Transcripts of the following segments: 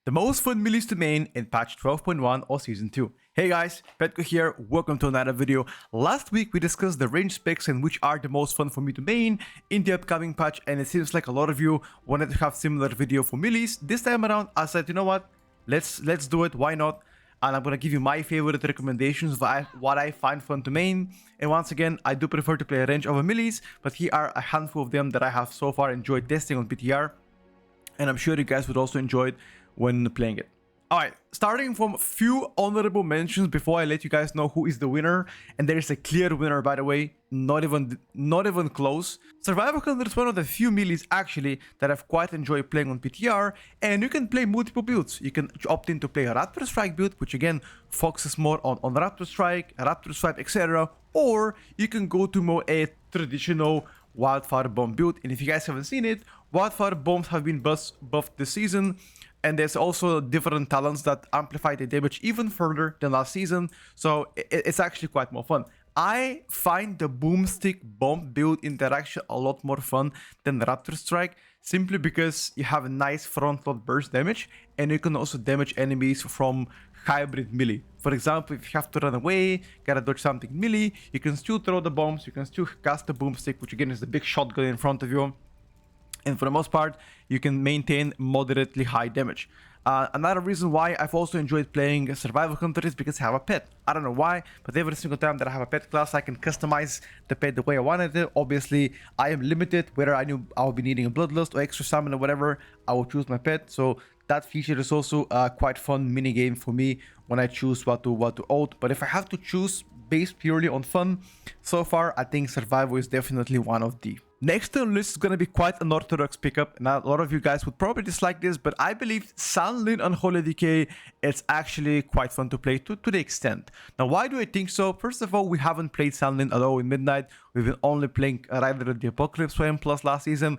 The most fun melees to main in patch 12.1 or season 2. Hey guys, Petko here, welcome to another video. Last week we discussed the range specs and which are the most fun for me to main in the upcoming patch, and it seems like a lot of you wanted to have similar video for melees. This time around I said, you know what, let's do it, why not? And I'm gonna give you my favorite recommendations, what I find fun to main. And once again, I do prefer to play a range over melees, but here are a handful of them that I have so far enjoyed testing on PTR, and I'm sure you guys would also enjoy it when playing it. Alright, starting from a few honorable mentions before I let you guys know who is the winner. And there is a clear winner, by the way, not even close. Survival Hunter is one of the few melees actually that I've quite enjoyed playing on PTR, and you can play multiple builds. You can opt in to play a Raptor Strike build, which again focuses more on Raptor Strike, Raptor Swipe, etc. Or you can go to more a traditional Wildfire Bomb build. And if you guys haven't seen it, Wildfire Bombs have been buffed this season, and there's also different talents that amplify the damage even further than last season, so it's actually quite more fun. I find the Boomstick Bomb build interaction a lot more fun than Raptor Strike, simply because you have a nice front load burst damage, and you can also damage enemies from hybrid melee. For example, if you have to run away, gotta dodge something melee, you can still throw the bombs, you can still cast the Boomstick, which again is the big shotgun in front of you. And for the most part, you can maintain moderately high damage. Another reason why I've also enjoyed playing Survival Hunter is because I have a pet. I don't know why, but every single time that I have a pet class, I can customize the pet the way I wanted it. Obviously, I am limited. Whether I knew I would be needing a Bloodlust or extra summon or whatever, I will choose my pet. So that feature is also a quite fun mini game for me when I choose what to ult. But if I have to choose based purely on fun, so far I think Survival is definitely one of the. Next on the list is going to be quite an orthodox pickup, and a lot of you guys would probably dislike this, but I believe Sunlin Unholy Decay is actually quite fun to play to the extent. Now, why do I think so? First of all, we haven't played Sunlin at all in Midnight. We've been only playing Rider the Apocalypse Flame plus last season.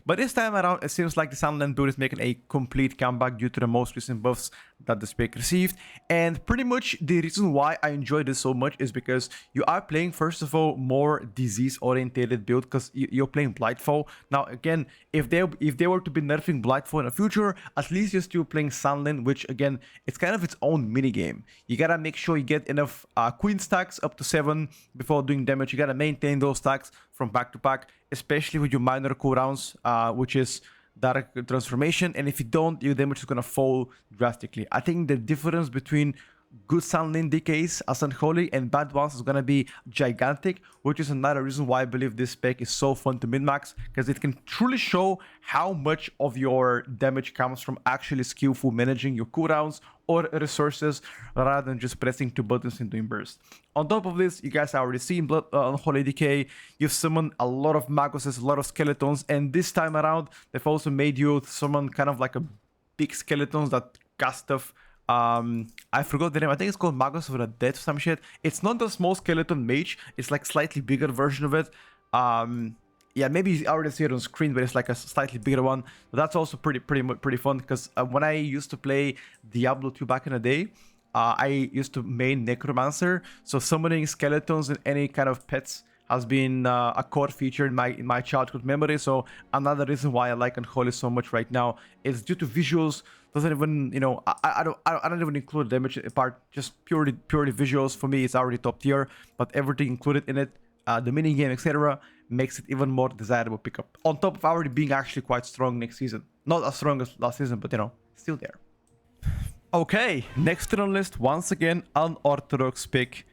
But this time around, it seems like the Sunland build is making a complete comeback due to the most recent buffs that the spec received. And pretty much the reason why I enjoy this so much is because you are playing, first of all, more disease-oriented build, because you're playing Blightfall. Now, again, if they were to be nerfing Blightfall in the future, at least you're still playing Sunland, which, again, it's kind of its own minigame. You gotta make sure you get enough Queen stacks up to 7 before doing damage. You gotta maintain those stacks from pack to pack, especially with your minor cooldowns, which is Dark Transformation, and if you don't, your damage is gonna fall drastically. I think the difference between good Sunlin decays as Unholy and bad ones is gonna be gigantic, which is another reason why I believe this spec is so fun to min-max, because it can truly show how much of your damage comes from actually skillful managing your cooldowns or resources rather than just pressing 2 buttons and doing burst. On top of this, you guys have already seen Unholy Decay. You've summoned a lot of Maguses, a lot of skeletons, and this time around they've also made you summon kind of like a big skeletons that cast stuff. I forgot the name. I think it's called Magus with a Death or some shit. It's not the small skeleton mage. It's like slightly bigger version of it. Yeah, maybe you already see it on screen, but it's like a slightly bigger one. But that's also pretty fun, because when I used to play Diablo 2 back in the day, I used to main Necromancer. So summoning skeletons and any kind of pets has been a core feature in my childhood memory. So another reason why I like Unholy so much right now is due to visuals. Doesn't even, you know, I don't even include damage part, just purely visuals. For me, it's already top tier, but everything included in it, the mini game, etc., makes it even more desirable pickup, on top of already being actually quite strong next season. Not as strong as last season, but you know, still there. Okay, next on the list, once again, unorthodox pick,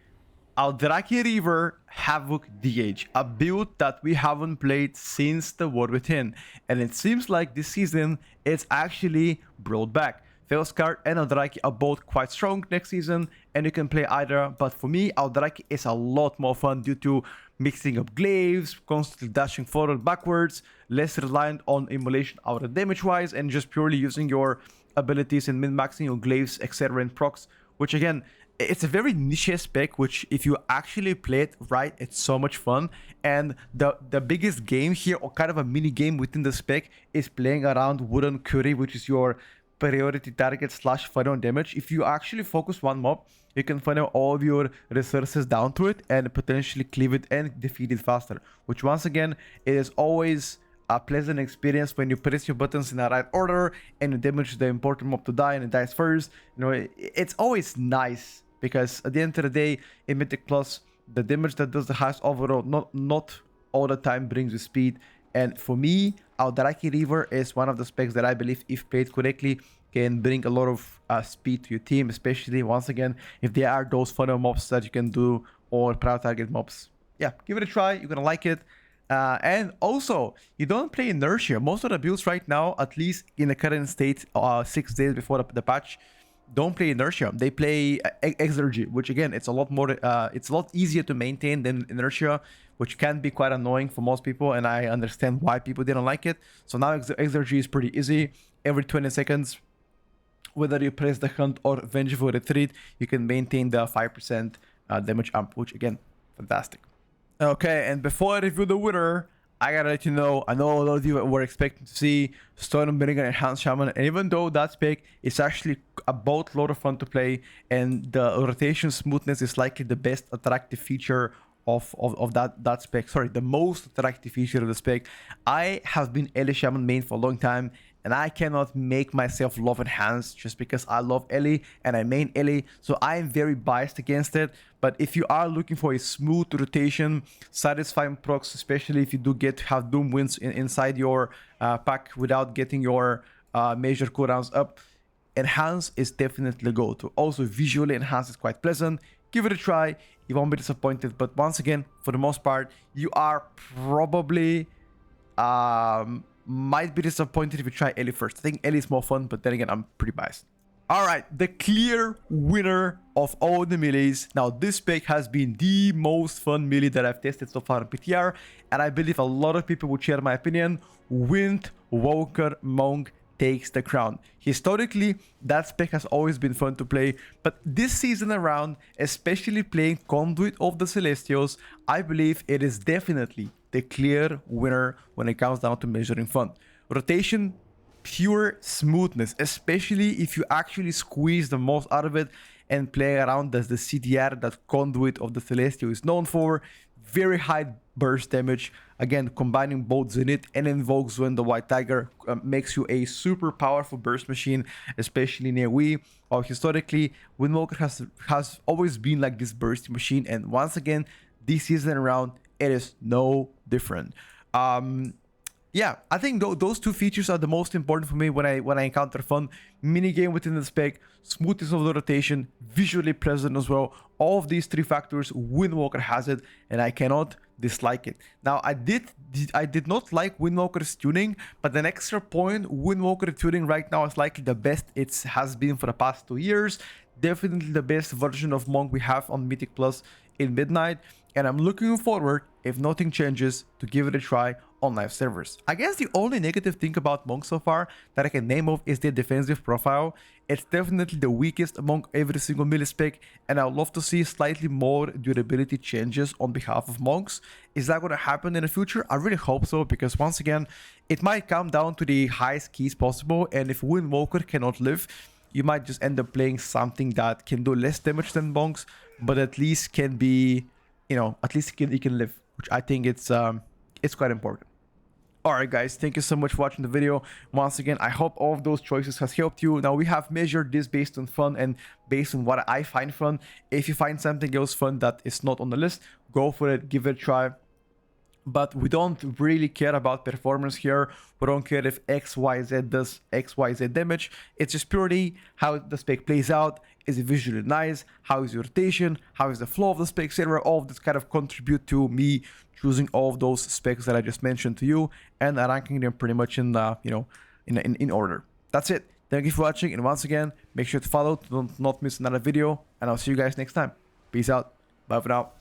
Aldraki Reaver Havoc DH, a build that we haven't played since the War Within, and it seems like this season it's actually brought back. Felskar and Aldraki are both quite strong next season, and you can play either, but for me, Aldraki is a lot more fun due to mixing up glaives, constantly dashing forward, backwards, less reliant on immolation out of damage-wise, and just purely using your abilities and min-maxing your glaives, etc. and procs, which again, it's a very niche spec, which if you actually play it right, it's so much fun. And the biggest game here, or kind of a mini game within the spec, is playing around Wooden Curry, which is your priority target / funnel damage. If you actually focus one mob, you can funnel all of your resources down to it and potentially cleave it and defeat it faster, which once again, it is always a pleasant experience when you press your buttons in the right order and you damage the important mob to die and it dies first. You know, it's always nice because at the end of the day, in Mythic Plus, the damage that does the highest overall not all the time brings you speed. And for me, Aldaraki Reaver is one of the specs that I believe, if played correctly, can bring a lot of speed to your team, especially once again if there are those funnel mobs that you can do or proud target mobs. Yeah, give it a try. You're gonna like it. And also, you don't play Inertia. Most of the builds right now, at least in the current state, 6 days before the patch, don't play Inertia. They play Exergy, which again, it's a lot more, it's a lot easier to maintain than Inertia, which can be quite annoying for most people, and I understand why people didn't like it. So now Exergy is pretty easy. Every 20 seconds, whether you press the Hunt or Vengeful Retreat, you can maintain the 5% damage amp, which again, fantastic. Okay, and before I review the winner, I gotta let you know, I know a lot of you were expecting to see Stormbringer Enhanced Shaman, and even though that spec is actually a boatload of fun to play, and the rotation smoothness is likely the best attractive feature of that spec, sorry, the most attractive feature of the spec. I have been Ellie Shaman main for a long time, and I cannot make myself love Enhanced just because I love Ellie and I main Ellie, so I am very biased against it. But if you are looking for a smooth rotation, satisfying procs, especially if you do get to have Doom wins inside your pack without getting your major cooldowns up, Enhance is definitely the go-to. Also, visually, Enhance is quite pleasant. Give it a try. You won't be disappointed. But once again, for the most part, you are probably might be disappointed if you try Ellie first. I think Ellie is more fun, but then again, I'm pretty biased. Alright, the clear winner of all the melees. Now, this spec has been the most fun melee that I've tested so far in PTR, and I believe a lot of people would share my opinion. Windwalker Monk takes the crown. Historically, that spec has always been fun to play, but this season around, especially playing Conduit of the Celestials, I believe it is definitely the clear winner when it comes down to measuring fun. Rotation, pure smoothness, especially if you actually squeeze the most out of it and play around as the CDR that Conduit of the Celestial is known for. Very high burst damage. Again, combining both Zenith and Invokes when the White Tiger makes you a super powerful burst machine, especially near Wii. Historically, Windwalker has always been like this burst machine, and once again, this season around, it is no different. Yeah, I think those two features are the most important for me when I encounter fun. Minigame within the spec, smoothness of the rotation, visually pleasant as well. All of these three factors, Windwalker has it, and I cannot dislike it. Now, I did not like Windwalker's tuning, but an extra point, Windwalker tuning right now is likely the best it has been for the past 2 years. Definitely the best version of Monk we have on Mythic Plus in Midnight, and I'm looking forward, if nothing changes, to give it a try on live servers. I guess the only negative thing about Monk so far that I can name of is their defensive profile. It's definitely the weakest among every single melee spec, and I'd love to see slightly more durability changes on behalf of Monks. Is that going to happen in the future? I really hope so, because once again, it might come down to the highest keys possible, and if Windwalker cannot live, you might just end up playing something that can do less damage than Monks, but at least can be, you know, at least it can live, which I think it's quite important. Alright guys, thank you so much for watching the video. Once again, I hope all of those choices has helped you. Now, we have measured this based on fun and based on what I find fun. If you find something else fun that is not on the list, go for it, give it a try. But we don't really care about performance here. We don't care if XYZ does XYZ damage. It's just purely how the spec plays out. Is it visually nice? How is your rotation? How is the flow of the spec, etc. All of this kind of contribute to me choosing all of those specs that I just mentioned to you and ranking them pretty much in in order. That's it. Thank you for watching, and once again, make sure to follow to not miss another video, and I'll see you guys next time. Peace out. Bye for now.